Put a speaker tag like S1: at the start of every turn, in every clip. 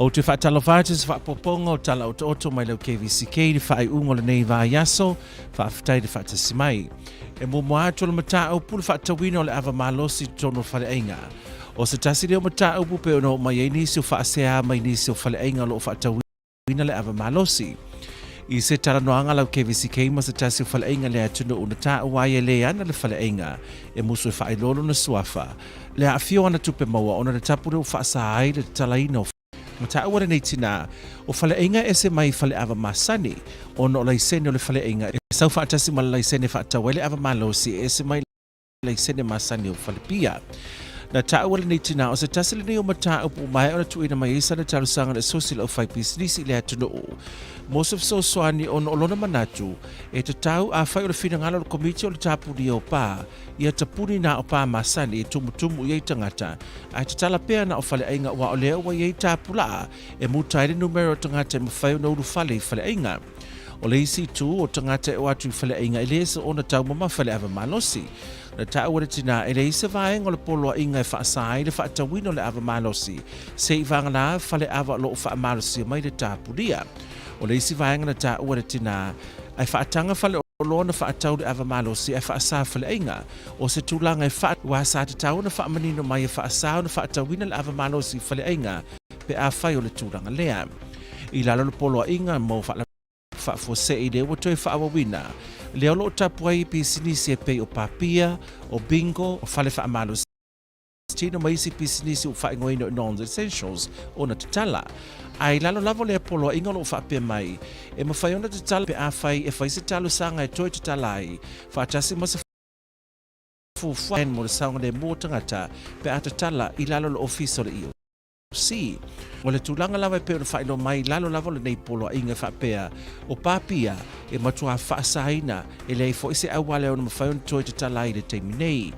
S1: O te whaatalofatis whaapoponga o tala o oto mai lau KVCK ni whaai ungo le nei vā yaso, whaafitai de whaatasimai. E mo moato le mata au pulu whaatawina o le ava malosi tono whale ainga. O se tasi leo mata au pupe ono mai e nisi o whaasea mai nisi o whale ainga lo o whaatawina le ava malosi. I se tala noanga lau KVCK ma se tasi o whale ainga le atuno o na taa wai e le ana le whale ainga. E musu e whaai lolo na suafa. Le a fio ana tupe maua ona le tapure o whaasa ai le talaina o mata awara nei tina o whale ainga e se mai whale ava masani o no laisene o le whale ainga e sau whaatasi ma laisene whaatawele ava malosi e se mai laisene masani o whale pia. Na taawale nei tina o se tasile nei o mata upu mai o na tuina mai isa na tarusanga le sosil o whai pisinisi le atunu o. Most of so soani on olona manatu e te tau a whai o le whina ngalo le komiti o le tapuri o pā ia tapuri na o pā masani e tumutumu iei tangata a te tala pēr na o whale ainga wa o leo wa iei tapula e mutaire numero tangata e mawhai o na uru whale ainga. O le isi tu o tangata e o atu whale ainga e lesa o na tau mama whale ava malosi. Na taawara tina e le isa vaenga le polo inga e whaasai le whaatawino le ava malosi se i vangana whale ava lo o wha malosi mai le tāpuria. O le isi vaenga na taawara tina ai whaatanga whale o lo na whaatau le ava malosi e whaasa whale inga o se tūlanga e wha wasa te tau na whaamanino mai e whaasa na whaatawina le ava malosi whale inga pe a whai o le tūlanga lea. I lalo le polo inga mo whaafose i le wato e whaawawina leo lo tapuai pisinisi e pei o papia, o bingo, o whale whaamalo tino maisi pisinisi o whaingoino non-essentials o na tatala. Ai lalo lavo le polo inga lo whaapea mai, e mawhai ona tatala pe a whai e whai se talo sanga e toi tatala ai, whaatasi masa fufuaen mo le saunga le mua tangata pe a tatala i lalo lo ofiso le iyo. Si, o le tūlanga lawa e peo na whaino mai lalo lava le nei polo a inga whaapea o papia e matua whaasaina e lei fo ise awale o na mawhaiona toi te talai le teimi nei.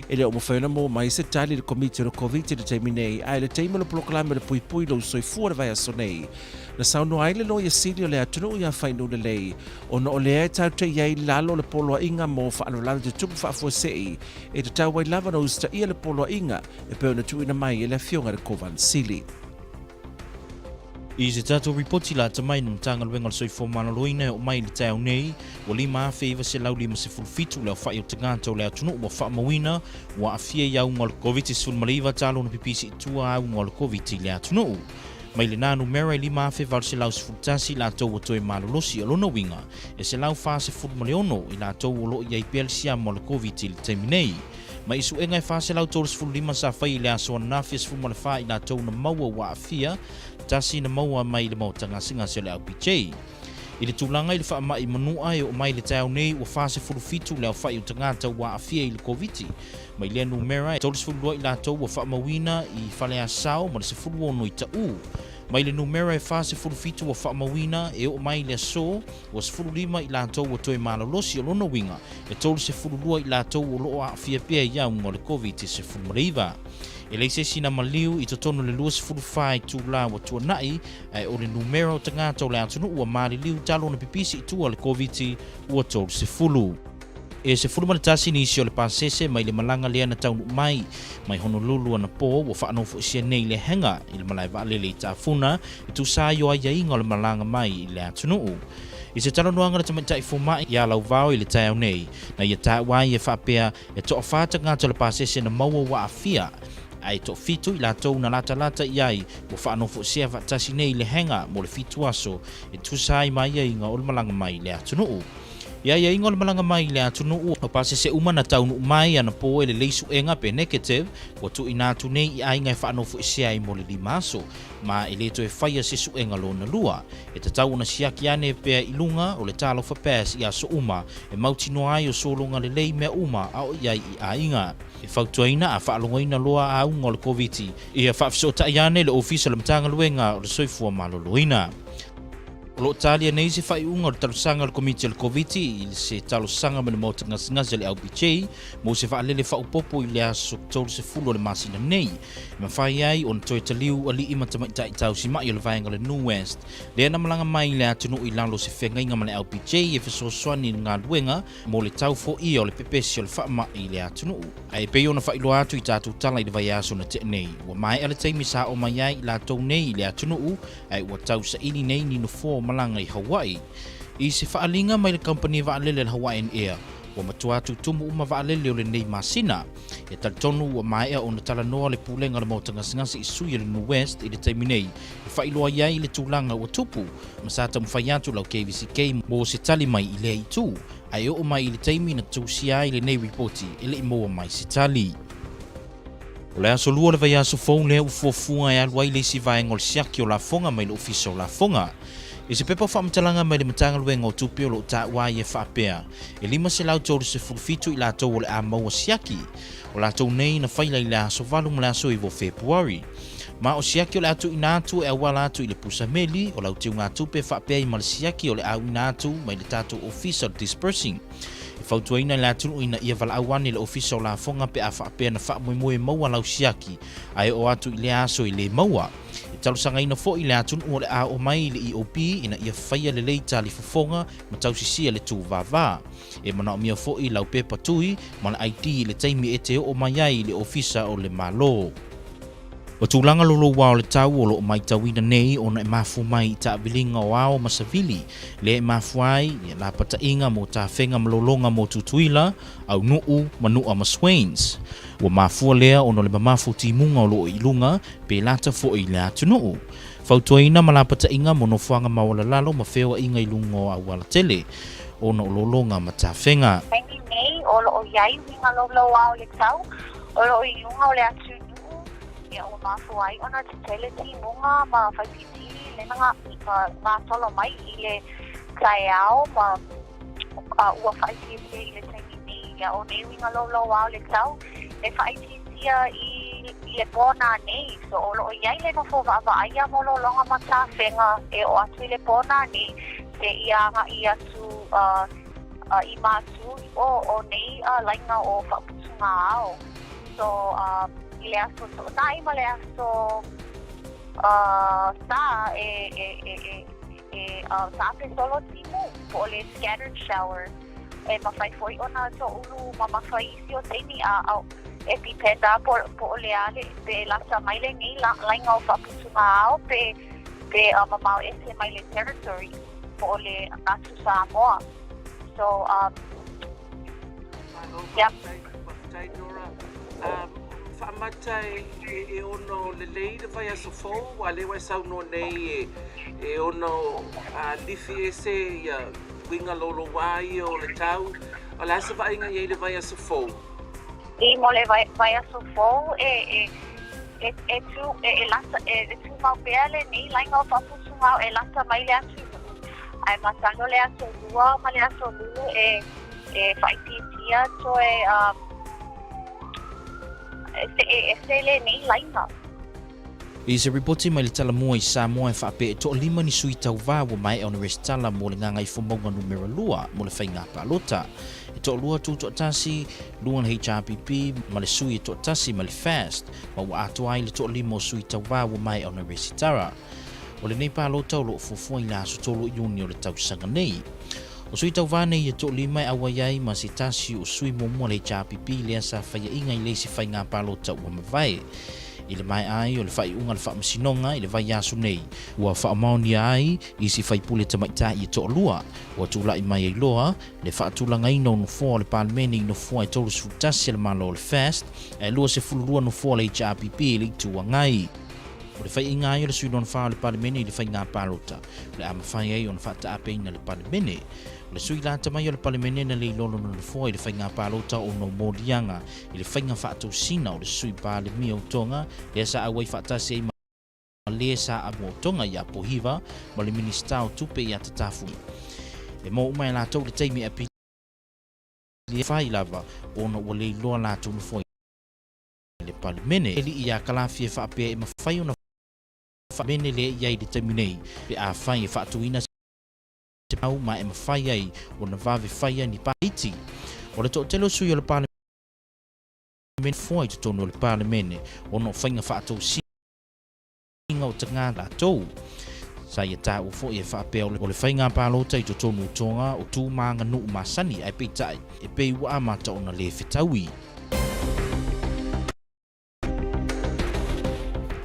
S1: E le o mawhaiona mo mai se tali le komiti o COVID le teimi nei ai le teimi le proklame le pui pui lo soi fuara vai aso nei. Na sauno ai le lo ia sili o le atunu ia whainu le lei o na o le e tau te iei lalo le polo a inga mo whaano lalo te tupu whaafosei e te tau wai lava na usta ia le polo a inga e peo na tuina mai e le fionga le kovan sili.
S2: I se tato ripoti la tamai na mtanga luenga le soifo manaloina o mai le tau nei o lima afe iwa se lau lima se fulfitu leo whai o tangata o leo tunu wa wha mawina wa afia iau ngol COVID sul maliva talo na pipisi itua au ngol COVID leo tunu. Mai le nanu mera i lima afe val se lau se fultasi la tau o toi malolosi o lona winga e se lau wha se fut maleono i la tau o lo iai pelsia mo le COVID le teminei. Mai isu engai whase lau tōru se lima sa whai le aso na fia se fumale wha i la tau na maua wa afia tasi na maua mai le mautanga singa se le au PJ. I le tūlanga i le wha mai manua e o mai le tau nei o whase fitu le au whai o tangata wa afia i le COVID. Mai le numera e tōru se fulua i la tau wa wha mawina i whale asao ma le se fulua no i tau. Mai le numera e whase fitu wa wha mawina e o mai le aso o se lima i la tau o toi malolosi o lona winga e tōru se fulua i la tau o loo a fia pia i au ngole COVID se fulmariva. E leise sina maliu i totono le lua se fulufai tu la wa tua nai e o le numera o tangata o le atunu ua mali liu talo na pipisi i tua le COVID ua tōru se fulu. E se fulu manatasi ni isi o le pasese mai le malanga lea na taunu mai Honolulu ana po wa whaanofo isia nei le henga i le malai vaalele i tafuna i tu sa yo ai inga o le malanga mai i le atunuu. I se talo nuanga na tamaita i fumai i alau vao i le tau nei na i a tawai e whapea e toa whata ngata le pasese na maua wa afia ai to fitu i la tau na lata i ai wa whaanofo isia whaatasi nei le henga mo le fitu aso e tu sa i mai inga o le malanga mai i le atunuu. Ia ingo le malanga mai le atunu o pase se uma na taunu mai ana po ele leisu enga pe negative o tu ina tu nei i ai ngai whaanofo isia i mo le limaso ma ele to e whaia se su enga lo na lua e te tau na siaki ane pea i lunga o le talo whapes i aso uma e mautino ai o solonga le lei mea uma ao iai i ainga e whautuaina a whaalongoina loa a unga o le COVID i a whaafisota i ane le ofisa le mtanga luenga o le soifua maloloina. O lo talia nei se fai unga o talusanga o komiti o Kvzktv i se talusanga me le mo tangasingaza le LBJ mo se whaalele whaupopo i le aso tolu se fulo le masina nei. Ma whai ai o na toi taliu ali ima tamaitai tau si mai o le vaenga le New West. Le ana malanga mai le atunu i lalo se whengainga ma le LBJ e whesoswani ngā luenga mo le tau fo i o le pepesi o le whaama i le atunu. Ai pei o na whailo atu i tātou tala i le vai aso na te nei. Wa mai ala teimi sa o mai ai i la tau nei i le atunu ai ua tau sa ini nei ni no fo malanga i Hawaii. I se whaalinga mai le company waalele le Hawaiian Air. Wa matuatu tumu uma waalele o le nei masina. E talitonu wa maea o na tala noa le pulenga le mautanga singasi i suia le New West i le taimi nei. I whailoa iai le tūlanga ua tupu. Masata mwhaiatu lau KVCK mo se tali mai i le itu. Ai o mai i le taimi na tūsia i le nei reporti i le imoa mai se tali. O le aso lua le vai aso fau lea ufuafua e alua i le si vaenga o le siaki o la fonga mai le ofisa o la fonga. I se pepa whamatalanga mai le matanga luenga o tupi o lo ta wai e whaapea. E lima se lau tōru se fulfitu i la tau o le a maua siaki. O la tau nei na whaila i le aso valu ma le aso i vo Februari. Ma o siaki o le atu ina atu e awala atu i le pusameli o lau tiu ngā tupe whaapea i ma le siaki o le au ina atu mai le tātou ofisa o dispersing. Fautuaina le atunu ina ia valaauani le ofisa o la fonga pe a whaapea na whaamoemoe maua lau siaki ai o atu i le aso i le maua. E talusanga ina fo i le atunu o le a o mai le EOP ina ia whaia le leita li fofonga ma tausisia le tū vava. E mana o mia fo i lau pepa tui ma le IT le taimi e te o mai ai le ofisa o le malo. O tūlanga lolo wao le tau o lo mai tauina nei o na e mafu mai i ta bilinga o ao masavili. Le e mafu ai, le la pata inga mo ta whenga malolonga mo tutuila, au nuu manua maswains. Wa mafua lea o no le mamafu timunga o lo ilunga, pe lata fo i le atunuu. Fautuaina ma la pata inga mo no fuanga mawala lalo ma whewa inga ilunga o awala tele. O no lolonga ma ta whenga.
S3: Pengi nei o lo iai winga lolo wao le tau, o lo ilunga o le atunuu. O mafuai ona tuteleti munga ma whaipiti le ngā tolo mai i le kaiao ma ua whaipiti i le taimini o nei winga lolo wao le tau le whaipiti i le pōna nei so o lo iai le nofo aia mo lo longa ma tā whenga e o atu i le pōna nei te ianga i atu i mātu o nei lainga o whaputunga ao so le aso so na ima le aso sa sa pe solo timu po le scattered shower e mawhai foi ona to ulu mamawhai isi o teini a epipenda po le ale pe lasa mai le ngi lainga o whaputunga ao pe mamau ese mai le territory po le ngatu Samoa so yep
S1: Whaamatai e ono le lei le vai aso fōu, wa le wai sau no nei e ono lifi ese ia winga lolo wai o le tau, o le asa vainga i le vai aso fōu.
S3: I mo le vai aso fōu e tu mau pea le nei lainga o whaputunga e lasa mai le atu. Ai matano le aso lua, ma le aso lulu e whaipitia to le nei lainga.
S2: I se reporti mai le tala mua i Samoa e whaape e to lima ni sui tau vā wa mai au na restala mo le nganga i whamaunga numero lua mo le whainga palota. E to lua tu to tasi, lua na HRPP, ma le sui e to tasi ma le fast, ma wa ato ai le to lima o sui tau vā wa mai au na resitara. O le nei palota o lo fufua i la aso tolo iuni o le tau sanga nei. O sui tau vāne i to lima e awa iai ma se tasi o sui momua le HRPP le asa whaia inga i leisi whainga palota ua mawai. I le mai ai o le whai unga le wha masinonga i le vai aso nei. Ua wha maoni ai i si whai pule tamaita i to lua. Ua tula i mai e loa le wha tulanga ino no fua le parliamentary no fua i tolu sfutasi le malo le fast e lua se fulurua no fua le HRPP le tua ngai. O le whai inga ai o le sui non wha le parliamentary le whai ngā palota. Le ama whai ai o na wha ta apeina le parliamentary. Le sui la tamai o le parliamentary na le lolo no le fua i le whainga palota o no morianga i le whainga whaatau sina o le sui parliamentary o Tonga le sa awai whaatasi ai ma le sa amo Tonga i a pohiva ma le minista o tupe i a tatafu. E mo umai la tau le taimi a pili le whai lava o no wale loa la tau nufoi le parliamentary eli i a kalafia whaapea i ma whai o na whaamene le iai le taimi nei pe a whai e whaatuina te pau ma e mawhai ai o na vave whai ai ni Paiti. O le tōtelo sui o le parliamentary foi te tonu o le parliamene o no whainga whaatou singa o te ngā rātou. Sai e tā ufo i e whaapea o le whainga pālota i te tonu o Tonga o tū maanga nuu masani ai peitai e pei wa amata o na le whetaui.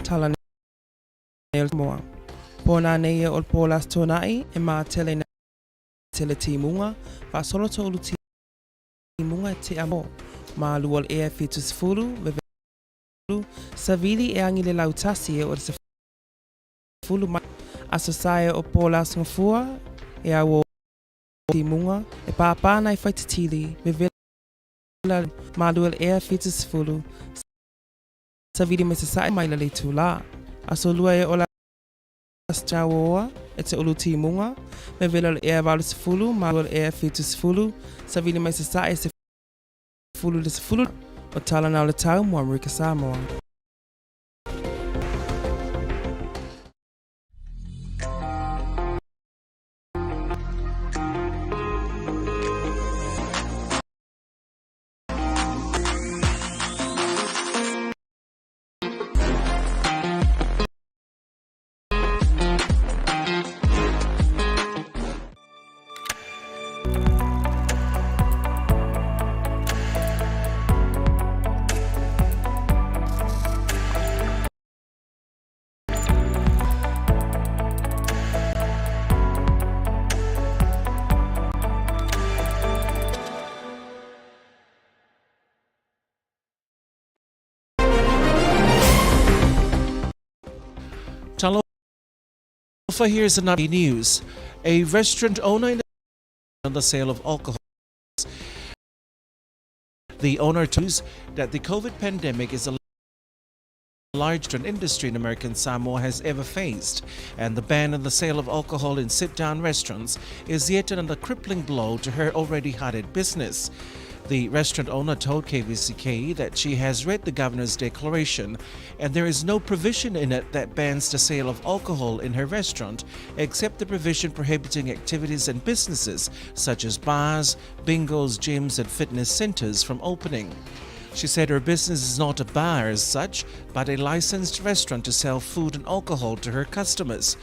S4: Tala nei moa. Pōna nei e o pōlas tōnai e mā tele na tele timunga, wha solo tō ulu timunga te amo. Mā luol e fitus fulu, vevelu, savili e angi le lautasi e o se fulu mai. Asosae o pōlas ngafua e awo timunga e pāpāna i whaitatili, vevela mā luol e fitus fulu, savili me se sae mai la le tūlā. Aso lua e o la Jawoa, e te ulu timunga, me vela le ea walu se fulu, ma le ea fitu se fulu, sa vili mai se sa e se fulu le se fulu, o tala nao le tau mua Amerika Samoa.
S1: Talofa, here's another news. A restaurant owner on the sale of alcohol. The owner tells that the COVID pandemic is the largest industry in American Samoa has ever faced, and the ban on the sale of alcohol in sit-down restaurants is yet another crippling blow to her already hard-hit business. The restaurant owner told Kvzktv that she has read the governor's declaration and there is no provision in it that bans the sale of alcohol in her restaurant except the provision prohibiting activities and businesses such as bars, bingos, gyms and fitness centers from opening. She said her business is not a bar as such, but a licensed restaurant to sell food and alcohol to her customers.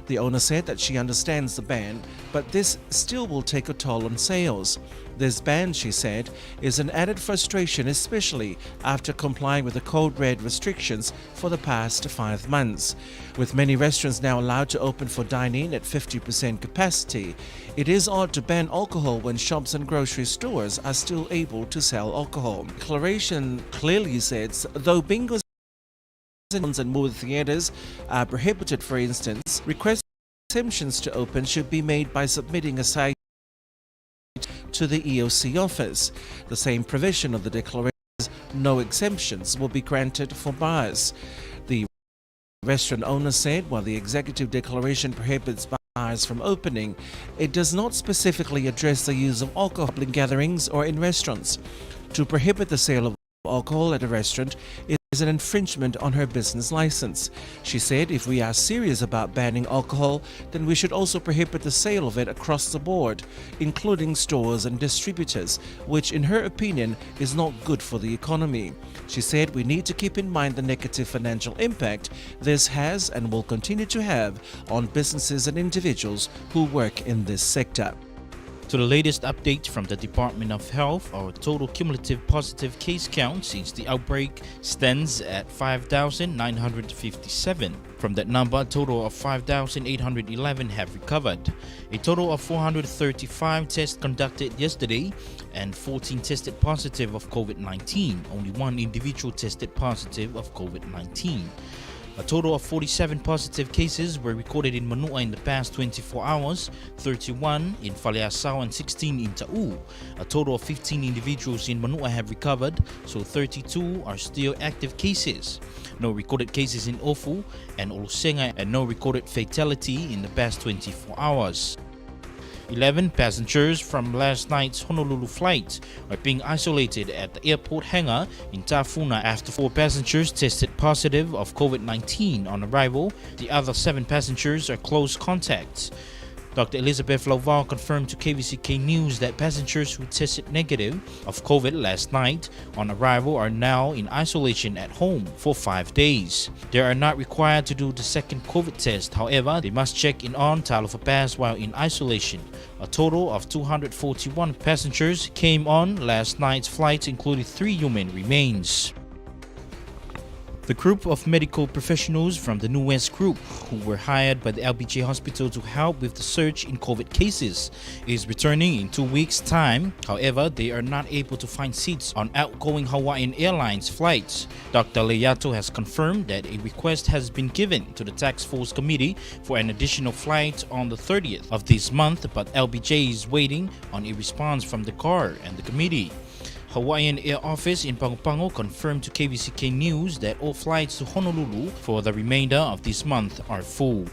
S1: The owner said that she understands the ban, but this still will take a toll on sales. This ban, she said, is an added frustration, especially after complying with the code red restrictions for the past 5 months. With many restaurants now allowed to open for dine-in at 50% capacity, it is odd to ban alcohol when shops and grocery stores are still able to sell alcohol. The declaration clearly says, though bingos and movie theaters are prohibited, for instance, requests for exemptions to open should be made by submitting a site to the EOC office. The same provision of the declaration says no exemptions will be granted for bars. The restaurant owner said while the executive declaration prohibits bars from opening, it does not specifically address the use of alcohol in gatherings or in restaurants. To prohibit the sale of alcohol at a restaurant is an infringement on her business license. She said if we are serious about banning alcohol, then we should also prohibit the sale of it across the board, including stores and distributors, which in her opinion is not good for the economy. She said we need to keep in mind the negative financial impact this has and will continue to have on businesses and individuals who work in this sector.
S2: To the latest update from the Department of Health, our total cumulative positive case count since the outbreak stands at 5,957. From that number, a total of 5,811 have recovered. A total of 435 tests conducted yesterday and 14 tested positive of COVID-19. Only one individual tested positive of COVID-19. A total of 47 positive cases were recorded in Manua in the past 24 hours, 31 in Faleasau and 16 in Ta'u. A total of 15 individuals in Manua have recovered, so 32 are still active cases. No recorded cases in Ofu and Olusenga, and no recorded fatality in the past 24 hours. 11 passengers from last night's Honolulu flight are being isolated at the airport hangar in Tafuna after 4 passengers tested positive of COVID-19 on arrival. The other 7 passengers are close contacts. Dr. Elizabeth Laval confirmed to KVCK News that passengers who tested negative of COVID last night on arrival are now in isolation at home for 5 days. They are not required to do the second COVID test. However, they must check in on Talofa Pass while in isolation. A total of 241 passengers came on last night's flight, including 3 human remains. The group of medical professionals from the New West Group, who were hired by the LBJ Hospital to help with the surge in COVID cases, is returning in 2 weeks' time. However, they are not able to find seats on outgoing Hawaiian Airlines flights. Dr. Leyato has confirmed that a request has been given to the Task Force Committee for an additional flight on the 30th of this month, but LBJ is waiting on a response from the CAR and the committee. Hawaiian Air Office in Pago confirmed to KVCK News that all flights to Honolulu for the remainder of this month are full.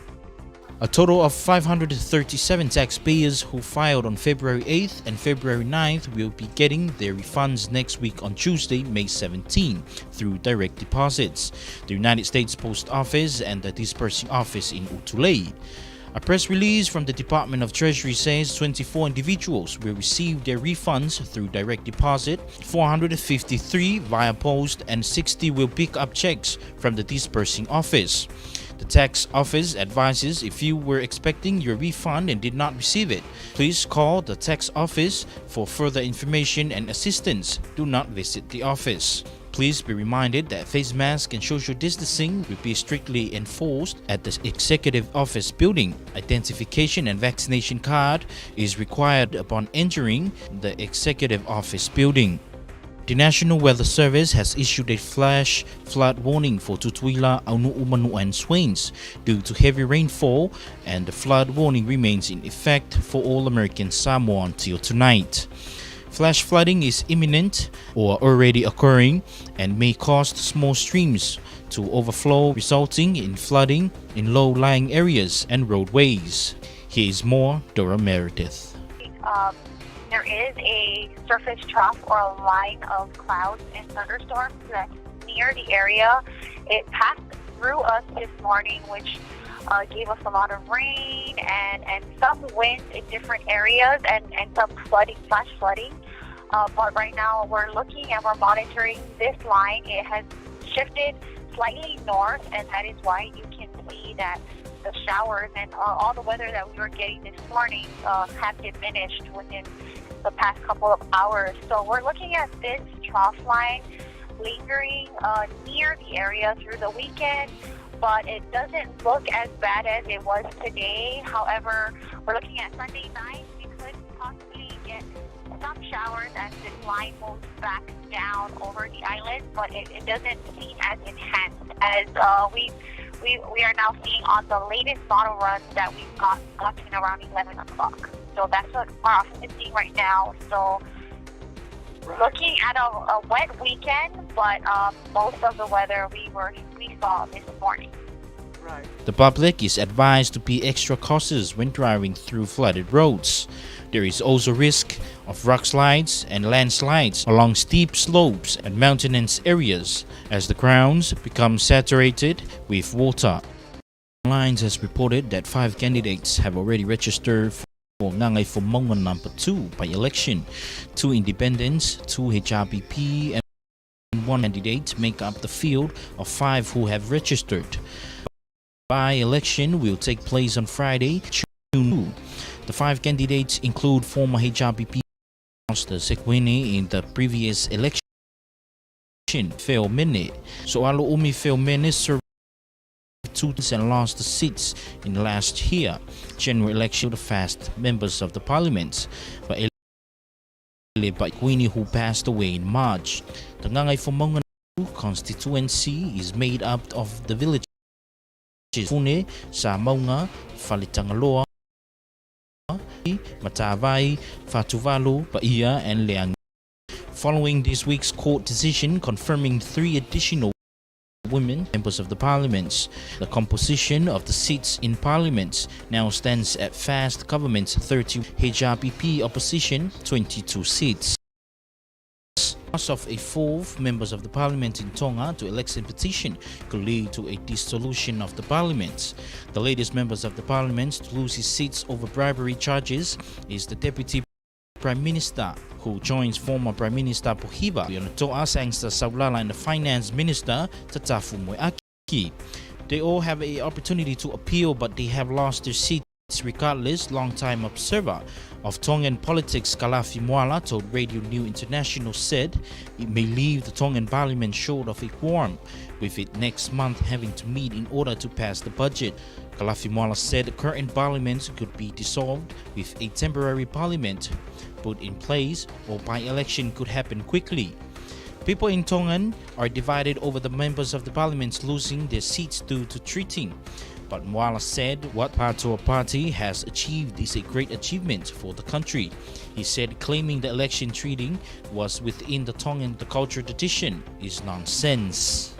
S2: A total of 537 taxpayers who filed on February 8th and February 9th will be getting their refunds next week on Tuesday, May 17, through direct deposits. The United States Post Office and the Disbursing Office in Utulei. A press release from the Department of Treasury says 24 individuals will receive their refunds through direct deposit, 453 via post, and 60 will pick up checks from the Disbursing Office. The tax office advises if you were expecting your refund and did not receive it, please call the tax office for further information and assistance. Do not visit the office. Please be reminded that face mask and social distancing will be strictly enforced at the Executive Office building. Identification and vaccination card is required upon entering the Executive Office building. The National Weather Service has issued a flash flood warning for Tutuila, Aunu'umanu and Swains due to heavy rainfall, and the flood warning remains in effect for all American Samoa until tonight. Flash flooding is imminent or already occurring and may cause small streams to overflow, resulting in flooding in low-lying areas and roadways. Here is more Dora Meredith.
S3: There is a surface trough or a line of clouds and thunderstorms that's near the area. It passed through us this morning, which gave us a lot of rain and some wind in different areas and some flooding, flash flooding. But right now we're looking and we're monitoring this line. It has shifted slightly north, and that is why you can see that the showers and all the weather that we were getting this morning have diminished within the past couple of hours. So we're looking at this trough line lingering near the area through the weekend, but it doesn't look as bad as it was today. However, we're looking at Sunday night. We could possibly get some showers as this line moves back down over the island, but it doesn't seem as enhanced as we are now seeing on the latest model runs that we've gotten around 11 o'clock. So that's what our office is seeing right now. So looking at a wet weekend, but most of the weather we saw this morning.
S4: Right.
S2: The public is advised to be extra cautious when driving through flooded roads. There is also risk of rock slides and landslides along steep slopes and mountainous areas as the grounds become saturated with water. Lines has reported that 5 candidates have already registered for Ngangay Fumongan number 2 by election. 2 independents, 2 HRBP, and 1 candidate make up the field of 5 who have registered. By-election will take place on Friday, June 2. The 5 candidates include former HRBP Master Sekwini in the previous election, Phil Mene. So Aloumi Phil Mene served 2 and lost the seats in last year general election to fast members of the parliament, but Queenie, who passed away in March. The Ngangay Fumongan constituency is made up of the villages Fune, Samaunga, Falitangaloa, Matavai, Fatuvalu, Paia, and Leang. Following this week's court decision confirming 3 additional women members of the parliaments, the composition of the seats in parliament now stands at Fast Government's 30, HRPP opposition 22 seats. loss of a fourth members of the parliament in Tonga to election petition could lead to a dissolution of the parliament. The latest members of the parliament to lose his seats over bribery charges is the deputy Prime Minister, who joins former Prime Minister Pohiva Yonatoa Sangster Saulala and the Finance Minister Tatafu Moeaki. They all have an opportunity to appeal, but they have lost their seats regardless. Long-time observer of Tongan politics Kalafi Moala told Radio New International said it may leave the Tongan parliament short of a quorum, with it next month having to meet in order to pass the budget. Kalafi Moala said the current parliament could be dissolved with a temporary parliament put in place, or by-election could happen quickly. People in Tongan are divided over the members of the parliament losing their seats due to treating. But Moala said what Patoa Party has achieved is a great achievement for the country. He said claiming the election treating was within the Tongan cultural tradition is nonsense.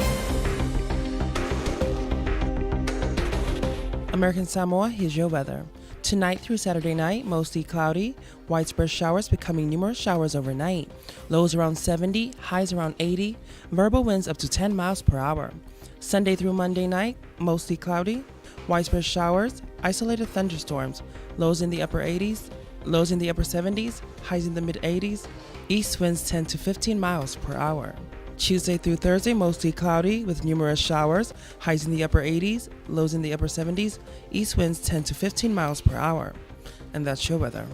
S4: American Samoa, here's your weather. Tonight through Saturday night, mostly cloudy, widespread showers becoming numerous showers overnight. Lows around 70, highs around 80, verbal winds up to 10 miles per hour. Sunday through Monday night, mostly cloudy, widespread showers, isolated thunderstorms, lows in the upper 80s, lows in the upper 70s, highs in the mid 80s, east winds 10 to 15 miles per hour. Tuesday through Thursday, mostly cloudy with numerous showers, highs in the upper 80s, lows in the upper 70s, east winds 10 to 15 miles per hour. And that's your weather.